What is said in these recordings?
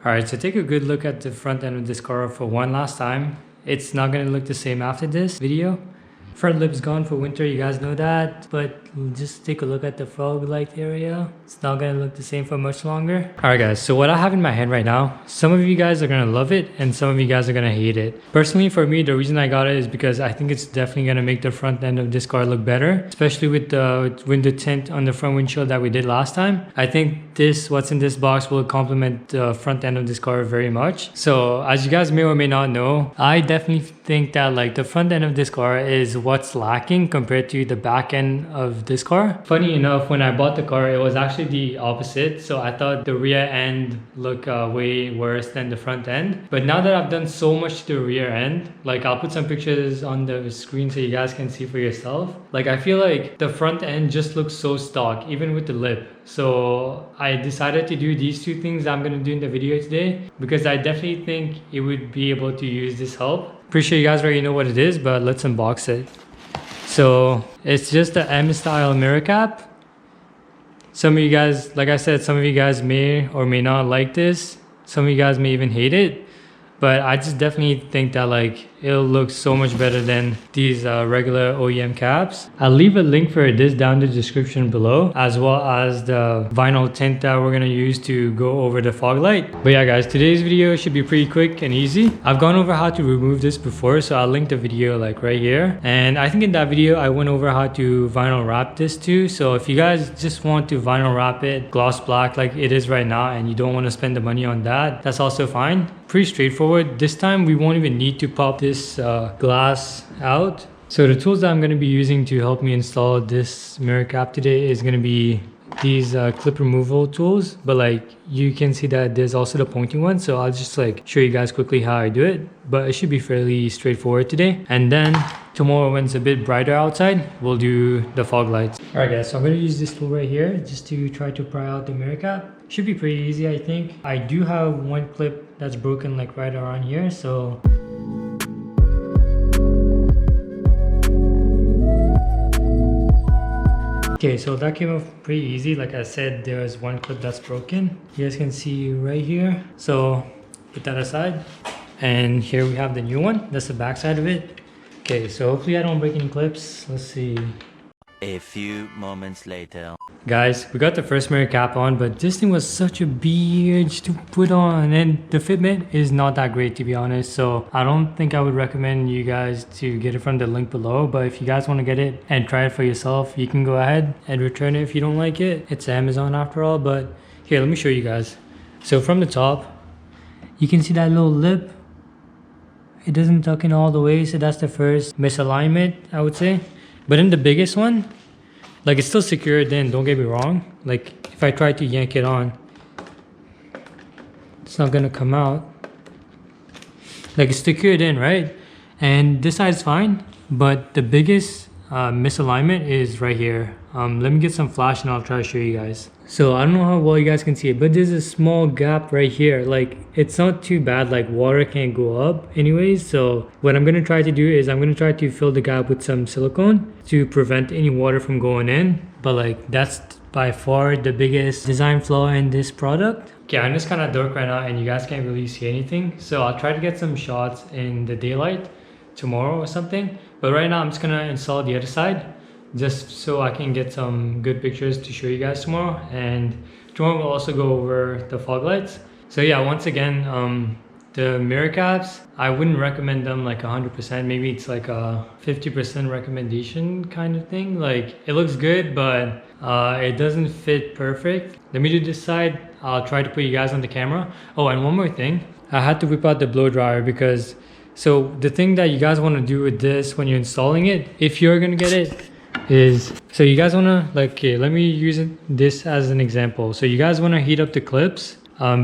Alright, so take a good look at the front end of this car for one last time. It's not going to look the same after this video. Front lip's gone for winter, you guys know that, but just take a look at the fog light area. It's not gonna look the same for much longer. Alright guys, so what I have in my hand right now, some of you guys are gonna love it and some of you guys are gonna hate it. Personally for me, the reason I got it is because I think it's definitely gonna make the front end of this car look better, especially with the window tint on the front windshield that we did last time. I think what's in this box will complement the front end of this car very much. So as you guys may or may not know, I definitely think that like the front end of this car is what's lacking compared to the back end of this car. Funny enough, when I bought the car, it was actually the opposite. So I thought the rear end looked way worse than the front end. But now that I've done so much to the rear end, like I'll put some pictures on the screen so you guys can see for yourself. Like I feel like the front end just looks so stock, even with the lip. So I decided to do these two things I'm going to do in the video today because I definitely think it would be able to use this help. Pretty sure you guys already know what it is, but let's unbox it. So it's just the M style mirror cap. Some of you guys, like I said, some of you guys may or may not like this. Some of you guys may even hate it. But I just definitely think that like it'll look so much better than these regular OEM caps. I'll leave a link for this down in the description below, as well as the vinyl tint that we're gonna use to go over the fog light. But yeah guys, today's video should be pretty quick and easy. I've gone over how to remove this before, so I'll link the video like right here. And I think in that video I went over how to vinyl wrap this too. So if you guys just want to vinyl wrap it gloss black like it is right now and you don't want to spend the money on that, that's also fine. Pretty straightforward. This time we won't even need to pop this glass out. So the tools that I'm going to be using to help me install this mirror cap today is going to be these clip removal tools, but like you can see that there's also the pointy one, so I'll just like show you guys quickly how I do it, but it should be fairly straightforward today. And then tomorrow when it's a bit brighter outside, we'll do the fog lights. Alright guys, so I'm going to use this tool right here just to try to pry out the mirror cap. Should be pretty easy, I think. I do have one clip that's broken like right around here, so okay, so that came off pretty easy. Like I said, there's one clip that's broken. You guys can see right here. So put that aside. And here we have the new one. That's the back side of it. Okay, so hopefully I don't break any clips. Let's see. A few moments later. Guys, we got the first mirror cap on, but this thing was such a bitch to put on, and the fitment is not that great to be honest. So I don't think I would recommend you guys to get it from the link below, but if you guys want to get it and try it for yourself, you can go ahead and return it if you don't like it. It's Amazon after all. But here, let me show you guys. So from the top, you can see that little lip. It doesn't tuck in all the way, so that's the first misalignment, I would say. But in the biggest one, like it's still secured in, don't get me wrong. Like if I try to yank it on, it's not gonna come out. Like it's secured in, right? And this side's fine, but the biggest misalignment is right here. Let me get some flash and I'll try to show you guys. So I don't know how well you guys can see it, but there's a small gap right here. Like it's not too bad, like water can't go up anyways. So what I'm gonna try to do is I'm gonna try to fill the gap with some silicone to prevent any water from going in. But like that's by far the biggest design flaw in this product. Okay, I'm just kind of dark right now and you guys can't really see anything. So I'll try to get some shots in the daylight tomorrow or something. But right now I'm just gonna install the other side, just so I can get some good pictures to show you guys tomorrow. And tomorrow we'll also go over the fog lights. So yeah, once again, the mirror caps, I wouldn't recommend them like 100%. Maybe it's like a 50% recommendation kind of thing. Like it looks good, but it doesn't fit perfect. Let me do this side. I'll try to put you guys on the camera. Oh, and one more thing. I had to whip out the blow dryer because, so the thing that you guys want to do with this when you're installing it, if you're gonna get it, is so you guys want to like, okay, let me use this as an example. So you guys want to heat up the clips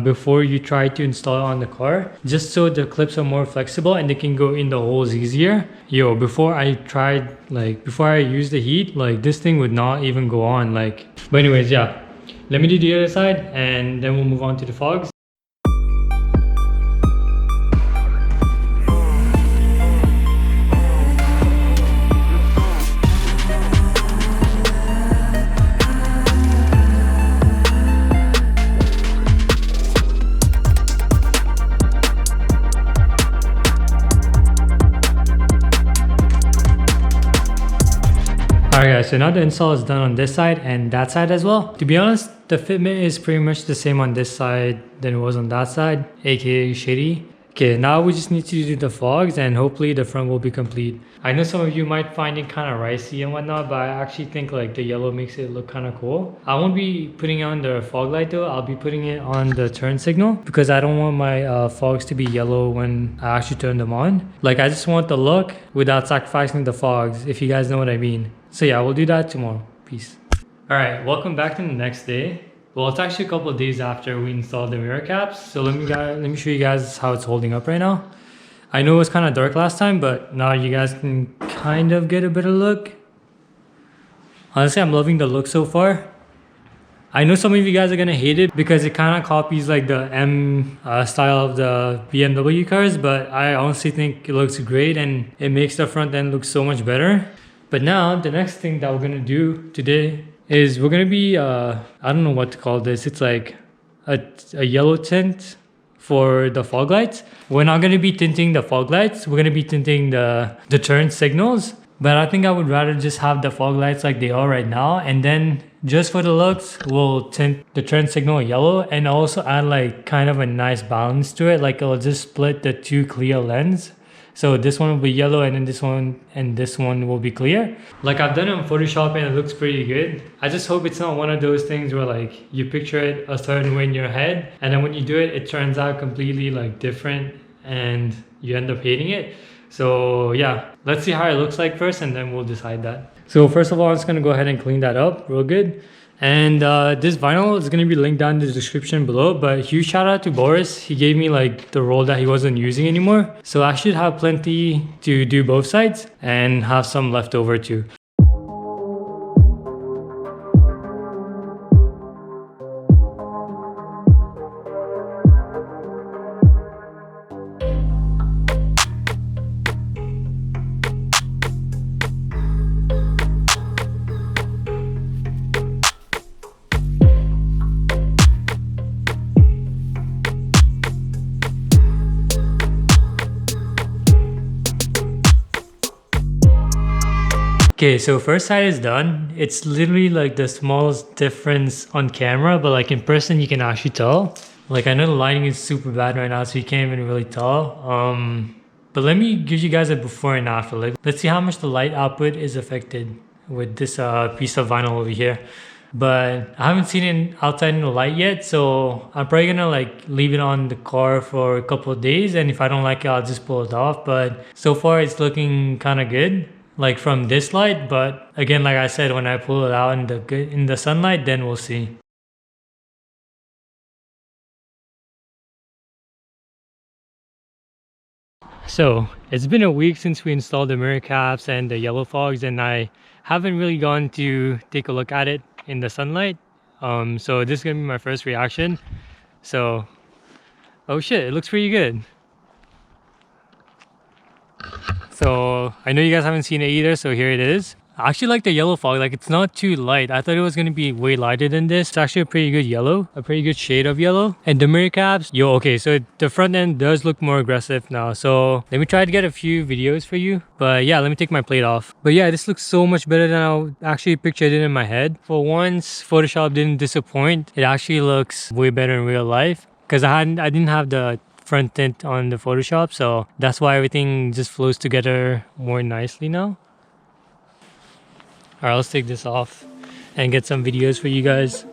before you try to install it on the car, just so the clips are more flexible and they can go in the holes easier. Yo, before I used the heat, like this thing would not even go on. Like, but anyways, yeah, let me do the other side and then we'll move on to the fogs. Alright guys, so now the install is done on this side and that side as well. To be honest, the fitment is pretty much the same on this side than it was on that side, aka shitty. Okay, now we just need to do the fogs and hopefully the front will be complete. I know some of you might find it kind of ricey and whatnot, but I actually think like the yellow makes it look kind of cool. I won't be putting on the fog light though, I'll be putting it on the turn signal because I don't want my fogs to be yellow when I actually turn them on. Like I just want the look without sacrificing the fogs, if you guys know what I mean. So yeah, we'll do that tomorrow. Peace. Alright, welcome back to the next day. Well, it's actually a couple of days after we installed the mirror caps. So let me show you guys how it's holding up right now. I know it was kind of dark last time, but now you guys can kind of get a better look. Honestly, I'm loving the look so far. I know some of you guys are gonna hate it because it kind of copies like the M style of the BMW cars, but I honestly think it looks great and it makes the front end look so much better. But now the next thing that we're gonna do today is we're gonna be I don't know what to call this. It's like a yellow tint for the fog lights. We're not gonna be tinting the fog lights. We're gonna be tinting the turn signals. But I think I would rather just have the fog lights like they are right now, and then just for the looks, we'll tint the turn signal yellow and also add like kind of a nice balance to it. Like it'll just split the two clear lens. So this one will be yellow and then this one will be clear. Like I've done it on Photoshop and it looks pretty good. I just hope it's not one of those things where like you picture it a certain way in your head and then when you do it, it turns out completely like different and you end up hating it. So yeah, let's see how it looks like first and then we'll decide that. So first of all, I'm just gonna go ahead and clean that up real good. And this vinyl is going to be linked down in the description below, but huge shout out to Boris. He gave me like the roll that he wasn't using anymore. So I should have plenty to do both sides and have some left over too. Okay, so first side is done. It's literally like the smallest difference on camera, but like in person you can actually tell. Like I know the lighting is super bad right now, so you can't even really tell. But let me give you guys a before and after. Like, let's see how much the light output is affected with this piece of vinyl over here. But I haven't seen it outside in the light yet, so I'm probably gonna like leave it on the car for a couple of days, and if I don't like it, I'll just pull it off. But so far it's looking kind of good. Like from this light, but again, like I said, when I pull it out in the sunlight, then we'll see. So it's been a week since we installed the mirror caps and the yellow fogs, and I haven't really gone to take a look at it in the sunlight. So this is gonna be my first reaction. So, oh shit, it looks pretty good. So I know you guys haven't seen it either, so here it is. I actually like the yellow fog. Like it's not too light. I thought it was going to be way lighter than this. It's actually a pretty good yellow, a pretty good shade of yellow. And the mirror caps, okay, so the front end does look more aggressive now. So let me try to get a few videos for you. But yeah, let me take my plate off. But yeah, this looks so much better than I actually pictured it in my head. For once, Photoshop didn't disappoint. It actually looks way better in real life because I didn't have the front tint on the Photoshop, so that's why everything just flows together more nicely now. Alright, let's take this off and get some videos for you guys.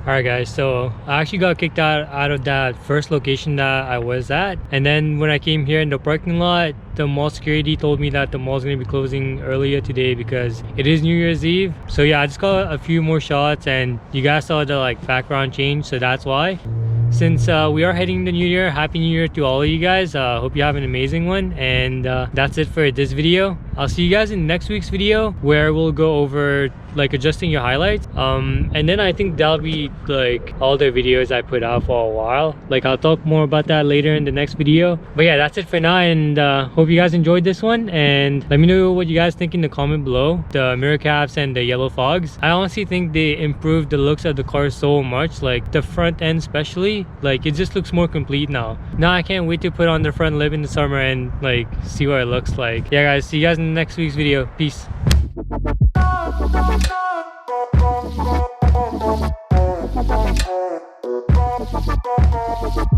Alright guys, so I actually got kicked out of that first location that I was at, and then when I came here in the parking lot, the mall security told me that the mall's gonna be closing earlier today because it is New Year's Eve. So yeah, I just got a few more shots and you guys saw the like background change, so that's why. Since we are heading the new year, happy new year to all of you guys. Hope you have an amazing one, and that's it for this video. I'll see you guys in next week's video where we'll go over like adjusting your highlights, and then I think that'll be like all the videos I put out for a while. Like I'll talk more about that later in the next video, but yeah, that's it for now, and hope you guys enjoyed this one, and let me know what you guys think in the comment below. The mirror caps and the yellow fogs, I honestly think they improved the looks of the car so much, like the front end especially. Like it just looks more complete now. I can't wait to put on the front lip in the summer and like see what it looks like. Yeah guys, see you guys in next week's video. Peace. Thank you.